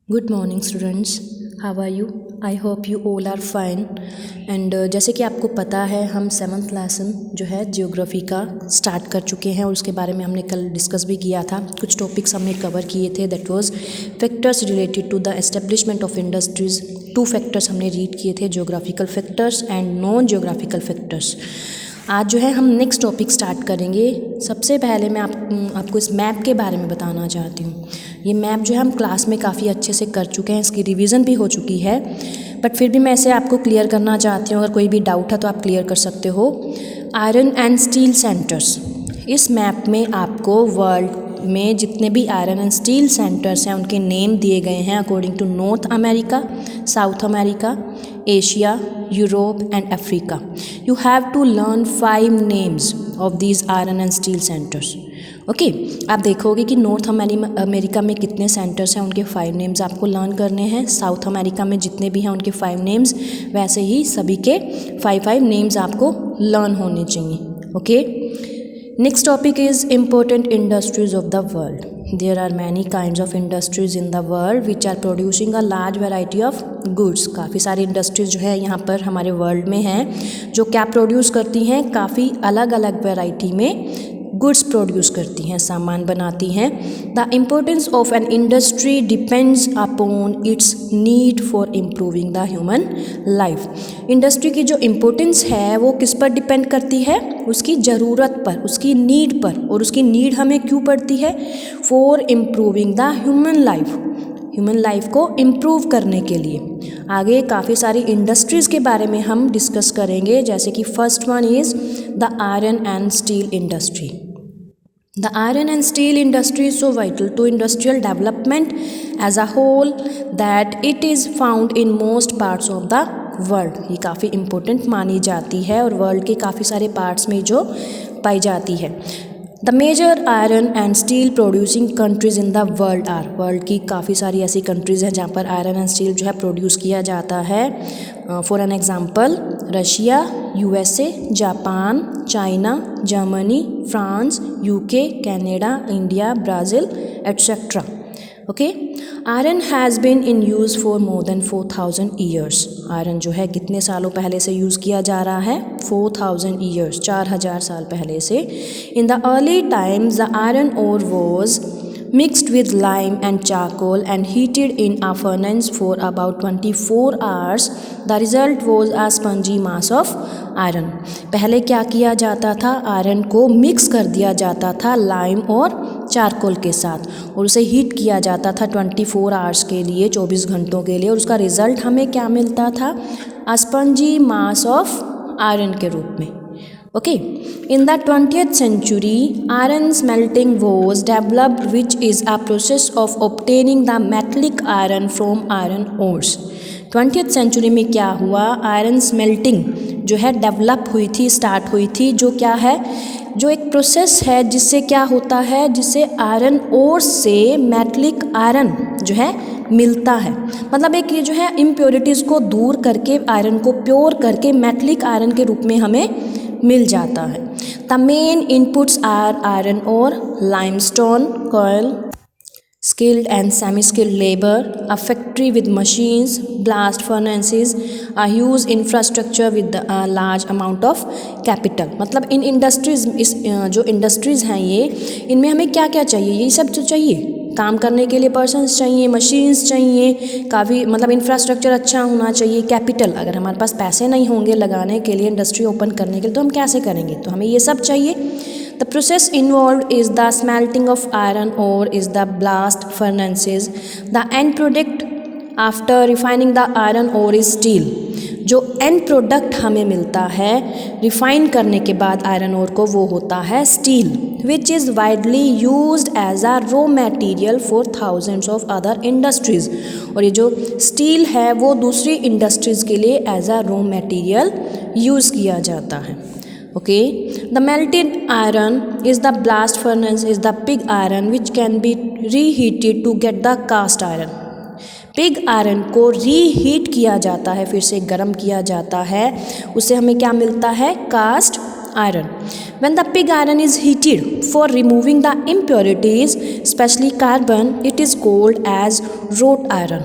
Good morning students, how are you? I hope you all are fine. And जैसे कि आपको पता है हम 7th लेसन जो है जियोग्राफी का स्टार्ट कर चुके हैं और उसके बारे में हमने कल डिस्कस भी किया था। कुछ टॉपिक्स हमने कवर किए थे, that was factors related to the establishment of industries. 2 factors हमने रीड किए थे, geographical factors and non geographical factors. आज जो है हम नेक्स्ट टॉपिक स्टार्ट करेंगे। सबसे पहले मैं आपको इस मैप के बारे में बताना चाहती हूँ। ये मैप जो है हम क्लास में काफ़ी अच्छे से कर चुके हैं, इसकी रिवीजन भी हो चुकी है, बट फिर भी मैं इसे आपको क्लियर करना चाहती हूँ। अगर कोई भी डाउट है तो आप क्लियर कर सकते हो। आयरन एंड स्टील सेंटर्स, इस मैप में आपको वर्ल्ड में जितने भी आयरन एंड स्टील सेंटर्स हैं उनके नेम दिए गए हैं according to North America, South America, Asia, Europe and Africa. You have to learn 5 names of these iron and steel centres. Okay, आप देखोगे कि नॉर्थ अमेरिका में कितने सेंटर्स हैं, उनके 5 नेम्स आपको लर्न करने हैं। साउथ अमेरिका में जितने भी हैं उनके 5 नेम्स, वैसे ही सभी के 5 नेम्स आपको लर्न होने चाहिए। Okay, next topic is important industries of the world. There are many kinds of industries in the world which are producing a large variety of goods। काफ़ी सारी इंडस्ट्रीज जो है यहाँ पर हमारे वर्ल्ड में हैं जो क्या प्रोड्यूस करती हैं, काफ़ी अलग अलग वैरायटी में गुड्स प्रोड्यूस करती हैं, सामान बनाती हैं। The importance of an industry depends upon its need for improving the human life. Industry की जो इम्पोर्टेंस है वो किस पर डिपेंड करती है? उसकी ज़रूरत पर, उसकी नीड पर। और उसकी नीड हमें क्यों पड़ती है? For improving the human life, human life को इम्प्रूव करने के लिए। आगे काफ़ी सारी इंडस्ट्रीज़ के बारे में हम डिस्कस करेंगे, जैसे कि first one is the iron and steel industry. The iron and steel industry is so vital to industrial development as a whole that it is found in most parts of the world। ये काफ़ी important मानी जाती है और world के काफ़ी सारे parts में जो पाई जाती है। The major iron and steel producing countries in the world are, world की काफ़ी सारी ऐसी कंट्रीज़ हैं जहाँ पर आयरन एंड स्टील जो है प्रोड्यूस किया जाता है। For an example, Russia, USA, Japan, China, Germany, France, UK, Canada, India, Brazil etcetera. Okay, iron has been in use for more than 4000 years. Iron जो है कितने सालों पहले से यूज़ किया जा रहा है? 4000 ईयर्स, 4000 साल पहले से। In the early times the iron ore was mixed with lime and charcoal and heated in a furnace for about 24 hours। The result was a spongy mass of iron। पहले क्या किया जाता था? आयरन को mix कर दिया जाता था लाइम और चारकोल के साथ और उसे हीट किया जाता था 24 आवर्स के लिए, 24 घंटों के लिए, और उसका रिजल्ट हमें क्या मिलता था? a spongy mass of iron के रूप में। Okay, in the 20th century, iron smelting was developed, which is a process of obtaining the metallic iron from iron ores। 20th century में क्या हुआ? आयरन स्मेल्टिंग जो है डेवलप हुई थी, स्टार्ट हुई थी, जो क्या है, जो एक प्रोसेस है जिससे क्या होता है, जिससे आयरन ओर से मेटलिक आयरन जो है मिलता है। मतलब एक ये जो है इम्प्योरिटीज़ को दूर करके, आयरन को प्योर करके मेटलिक आयरन के रूप में हमें मिल जाता है। The main inputs are iron और limestone, coal, skilled and semi-skilled labor, a factory with machines, blast furnaces, a huge infrastructure with a large amount of capital। मतलब इन इंडस्ट्रीज़, इस जो इंडस्ट्रीज़ हैं ये, इनमें हमें क्या क्या चाहिए? यही सब तो चाहिए। काम करने के लिए पर्सन्स चाहिए, मशीन्स चाहिए, काफ़ी मतलब इंफ्रास्ट्रक्चर अच्छा होना चाहिए, कैपिटल। अगर हमारे पास पैसे नहीं होंगे लगाने के लिए, इंडस्ट्री ओपन करने के लिए, तो हम कैसे करेंगे? तो हमें ये सब चाहिए। The process involved is the smelting of iron ore is the blast furnaces। The end product after refining the iron ore is steel। जो एंड प्रोडक्ट हमें मिलता है रिफाइन करने के बाद आयरन ओर को, वो होता है steel, which is widely used as a raw material for thousands of other industries. और ये जो स्टील है वो दूसरी इंडस्ट्रीज़ के लिए as a raw material use किया जाता है। Okay, the melted iron is the blast furnace is the pig iron which can be reheated to get the cast iron. Pig iron को रीहीट किया जाता है, फिर से गर्म किया जाता है, उससे हमें क्या मिलता है? Cast iron. When the pig iron is heated for removing the impurities, specially carbon, it is called as wrought iron.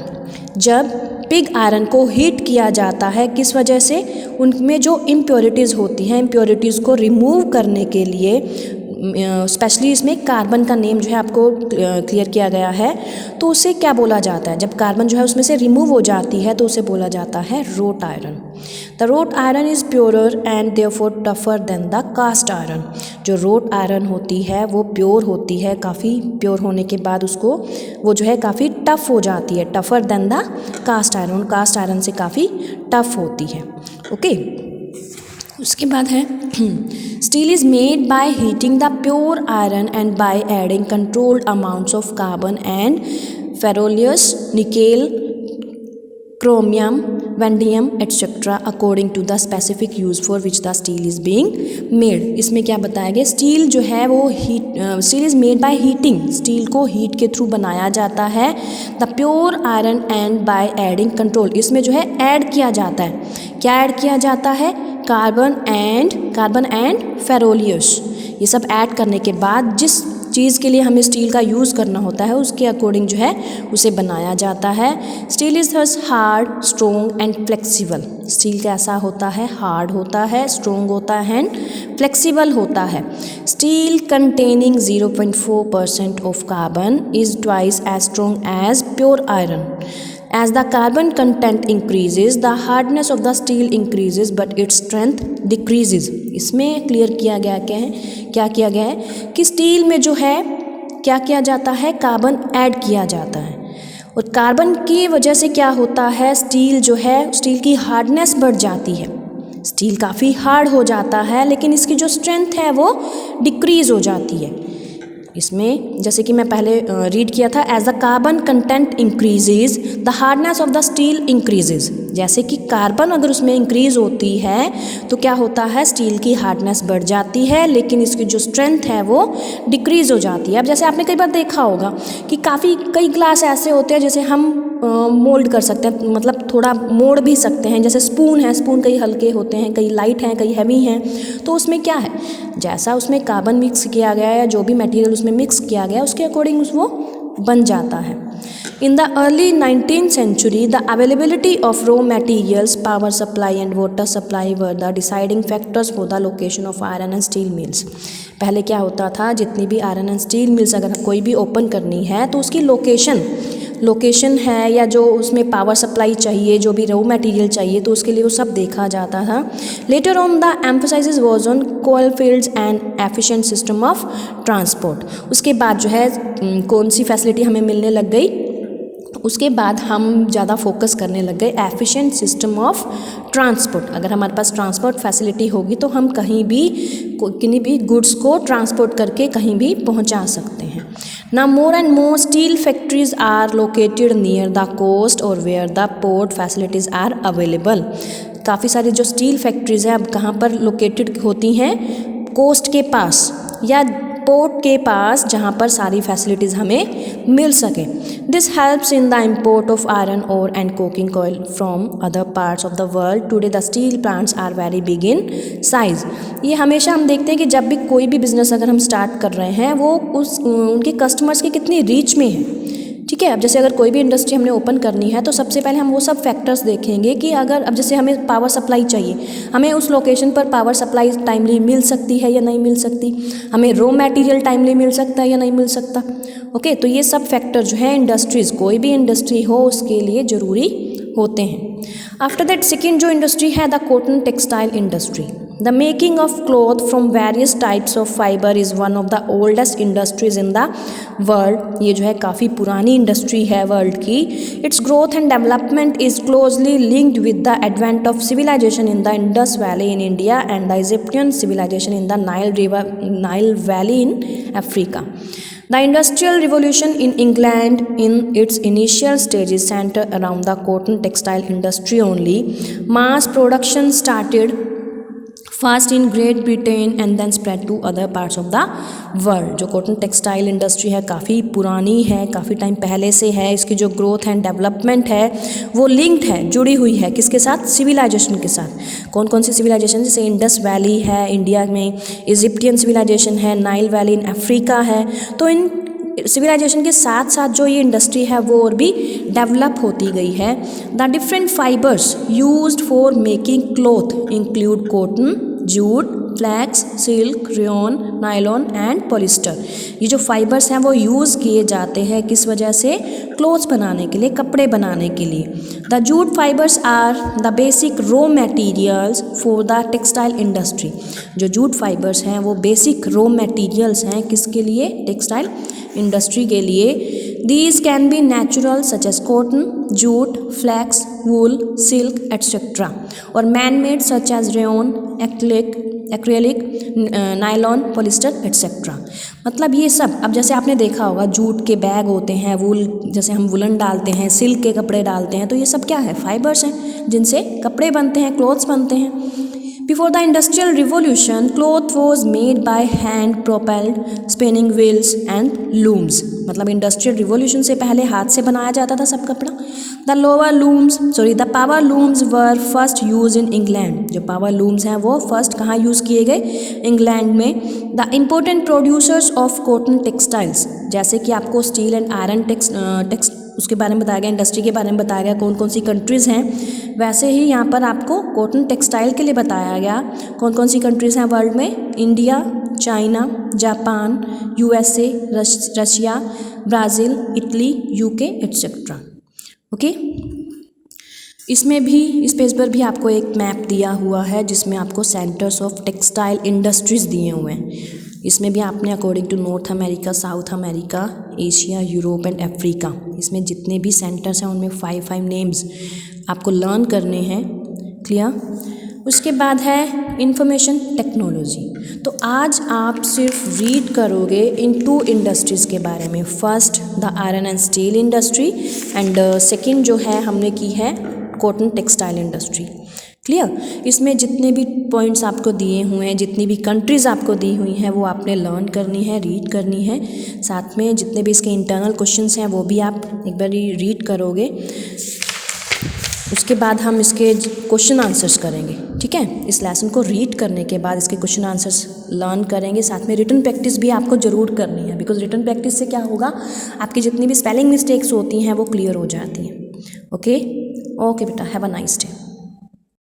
जब पिग आयरन को हीट किया जाता है, किस वजह से? उनमें जो इम्प्योरिटीज़ होती हैं, इम्प्योरिटीज़ को रिमूव करने के लिए, स्पेशली इसमें कार्बन का नेम जो है आपको क्लियर किया गया है, तो उसे क्या बोला जाता है? जब कार्बन जो है उसमें से रिमूव हो जाती है तो उसे बोला जाता है wrought iron. The wrought iron is purer and therefore tougher than the cast iron. जो रोट आयरन होती है वो प्योर होती है, काफ़ी प्योर होने के बाद उसको वो जो है काफ़ी टफ हो जाती है, tougher than the cast iron, cast iron से काफ़ी टफ होती है। ओके, उसके बाद है steel is made by heating the pure iron and by adding controlled amounts of carbon and फेरोलियस, nickel, chromium, वैंडियम etcetera according to the specific use for which the steel is being made. इसमें क्या बताया गया? Steel जो है वो steel is made by heating, steel को heat के through बनाया जाता है। The pure iron and by adding control, इसमें जो है ऐड किया जाता है, क्या ऐड किया जाता है? कार्बन एंड फेरोलियस, ये सब ऐड करने के बाद जिस चीज़ के लिए हमें स्टील का यूज़ करना होता है उसके अकॉर्डिंग जो है उसे बनाया जाता है। Steel is thus hard, strong and flexible. Steel कैसा होता है? हार्ड होता है, स्ट्रॉन्ग होता है एंड फ्लेक्सिबल होता है। Steel containing 0.4% of carbon is twice as strong as pure iron. As the carbon content increases, the hardness of the steel increases, but its strength decreases. इसमें क्लियर किया गया क्या किया गया है कि स्टील में जो है क्या किया जाता है? कार्बन ऐड किया जाता है, और कार्बन की वजह से क्या होता है? स्टील जो है, स्टील की हार्डनेस बढ़ जाती है, स्टील काफ़ी हार्ड हो जाता है, लेकिन इसकी जो स्ट्रेंथ है वो डिक्रीज़ हो जाती है। इसमें जैसे कि मैं पहले रीड किया था, as the carbon content increases the hardness of the steel increases. जैसे कि कार्बन अगर उसमें इंक्रीज होती है तो क्या होता है? स्टील की हार्डनेस बढ़ जाती है, लेकिन इसकी जो स्ट्रेंथ है वो डिक्रीज हो जाती है। अब जैसे आपने कई बार देखा होगा कि कई ग्लास ऐसे होते हैं जैसे हम मोल्ड कर सकते हैं, मतलब थोड़ा मोड़ भी सकते हैं। जैसे स्पून है, स्पून कई हल्के होते हैं, कई लाइट हैं, कई हैवी हैं, तो उसमें क्या है? जैसा उसमें कार्बन मिक्स किया गया है या जो भी मटेरियल उसमें मिक्स किया गया है उसके अकॉर्डिंग वो बन जाता है। In the early 19th century, the availability of raw materials, power supply and water supply were the deciding factors for the location of iron and steel mills. पहले क्या होता था? जितनी भी आयरन एंड स्टील मिल्स अगर कोई भी open करनी है तो उसकी लोकेशन है या जो उसमें पावर सप्लाई चाहिए, जो भी रॉ मटेरियल चाहिए, तो उसके लिए वो सब देखा जाता था। Later on the emphasis was on coal fields and efficient system of transport. उसके बाद जो है कौन सी फैसिलिटी हमें मिलने लग गई? उसके बाद हम ज़्यादा फोकस करने लग गए एफिशिएंट सिस्टम ऑफ ट्रांसपोर्ट। अगर हमारे पास ट्रांसपोर्ट फैसिलिटी होगी तो हम कहीं भी गुड्स को ट्रांसपोर्ट करके कहीं भी पहुंचा सकते हैं। Now more and more steel factories are located near the coast or where the port facilities are available. काफ़ी सारी जो स्टील फैक्ट्रीज़ हैं अब कहाँ पर लोकेटेड होती हैं? कोस्ट के पास या पोर्ट के पास, जहाँ पर सारी फैसिलिटीज़ हमें मिल सके। This helps in the import of iron ore and coking oil from other parts of the world. Today the steel plants are very big in size. ये हमेशा हम देखते हैं कि जब भी कोई भी बिज़नेस अगर हम स्टार्ट कर रहे हैं वो उनके कस्टमर्स के कितनी रीच में है। ठीक है, अब जैसे अगर कोई भी इंडस्ट्री हमने ओपन करनी है तो सबसे पहले हम वो सब फैक्टर्स देखेंगे कि अगर अब जैसे हमें पावर सप्लाई चाहिए, हमें उस लोकेशन पर पावर सप्लाई टाइमली मिल सकती है या नहीं मिल सकती, हमें रॉ मटेरियल टाइमली मिल सकता है या नहीं मिल सकता। ओके, तो ये सब फैक्टर जो है इंडस्ट्रीज़, कोई भी इंडस्ट्री हो उसके लिए ज़रूरी होते हैं। आफ्टर दैट सेकेंड जो इंडस्ट्री है the cotton textile industry. The making of cloth from various types of fibre is one of the oldest industries in the world. ये जो है काफ़ी पुरानी इंडस्ट्री है वर्ल्ड की। Its growth and development is closely linked with the advent of civilisation in the Indus valley in India and the Egyptian civilisation in the Nile valley in Africa. The Industrial Revolution in England in its initial stages centered around the cotton textile industry only. Mass production started first in Great Britain and then spread to other parts of the world. जो cotton textile industry है काफ़ी पुरानी है, काफ़ी time पहले से है। इसकी जो ग्रोथ एंड डेवलपमेंट है वो लिंक्ड है, जुड़ी हुई है किसके साथ? सिविलाइजेशन के साथ। कौन कौन सी सिविलाइजेशन? जैसे इंडस वैली है इंडिया में, इजिप्टियन सिविलाइजेशन है, नाइल वैली इन अफ्रीका है। तो इन सिविलाइजेशन के साथ साथ जो ये इंडस्ट्री है वो और भी डेवलप होती गई है। The different fibres used for making cloth include cotton, jute, flax, silk, rayon, nylon and polyester. ये जो फाइबर्स हैं वो यूज़ किए जाते हैं किस वजह से? क्लोथ्स बनाने के लिए, कपड़े बनाने के लिए। The jute fibres are the basic raw materials for the textile industry. जो जूट फाइबर्स हैं वो बेसिक रॉ मटेरियल्स हैं किसके लिए? टेक्सटाइल इंडस्ट्री के लिए। These can be natural such as cotton, jute, flax, wool, silk, etc. और man-made such as rayon, acrylic, nylon, polyester, etc. मतलब ये सब, अब जैसे आपने देखा होगा जूट के बैग होते हैं, वूल जैसे हम वुलन डालते हैं, सिल्क के कपड़े डालते हैं, तो ये सब क्या है? फाइबर्स हैं जिनसे कपड़े बनते हैं, क्लॉथ्स बनते हैं। Before the Industrial Revolution, cloth was made by hand-propelled spinning wheels and looms. मतलब इंडस्ट्रियल रिवॉल्यूशन से पहले हाथ से बनाया जाता था सब कपड़ा। The power looms were first used in England. जो पावर लूम्स हैं वो फर्स्ट कहाँ यूज़ किए गए? इंग्लैंड में। The important producers of cotton textiles, जैसे कि आपको स्टील एंड आयरन टेक्स उसके बारे में बताया गया, इंडस्ट्री के बारे में बताया गया कौन कौन सी कंट्रीज़ हैं, वैसे ही यहाँ पर आपको कॉटन टेक्सटाइल के लिए बताया गया कौन कौन सी कंट्रीज़ हैं वर्ल्ड में। India, China, Japan, USA, Russia, Brazil, Italy, UK etcetera. Okay, इसमें भी इस पेज पर भी आपको एक मैप दिया हुआ है जिसमें आपको सेंटर्स ऑफ टेक्सटाइल इंडस्ट्रीज़ दिए हुए हैं। इसमें भी आपने according to North America, South America, Asia, Europe and Africa, इसमें जितने भी सेंटर्स हैं उनमें 5 नेम्स आपको लर्न करने हैं। क्लियर? उसके बाद है इंफॉर्मेशन टेक्नोलॉजी। तो आज आप सिर्फ रीड करोगे इन 2 इंडस्ट्रीज़ के बारे में। First the iron and steel industry and second जो है हमने की है कॉटन टेक्सटाइल इंडस्ट्री। क्लियर? इसमें जितने भी पॉइंट्स आपको दिए हुए हैं, जितनी भी कंट्रीज़ आपको दी हुई हैं वो आपने लर्न करनी है, रीड करनी है। साथ में जितने भी इसके इंटरनल क्वेश्चंस हैं वो भी आप एक बार रीड करोगे। उसके बाद हम इसके क्वेश्चन आंसर्स करेंगे। ठीक है, इस लेसन को रीड करने के बाद इसके क्वेश्चन आंसर्स लर्न करेंगे। साथ में रिटन प्रैक्टिस भी आपको ज़रूर करनी है, बिकॉज रिटन प्रैक्टिस से क्या होगा, आपकी जितनी भी स्पेलिंग मिस्टेक्स होती हैं वो क्लियर हो जाती हैं। ओके बेटा, हैव अ नाइस डे।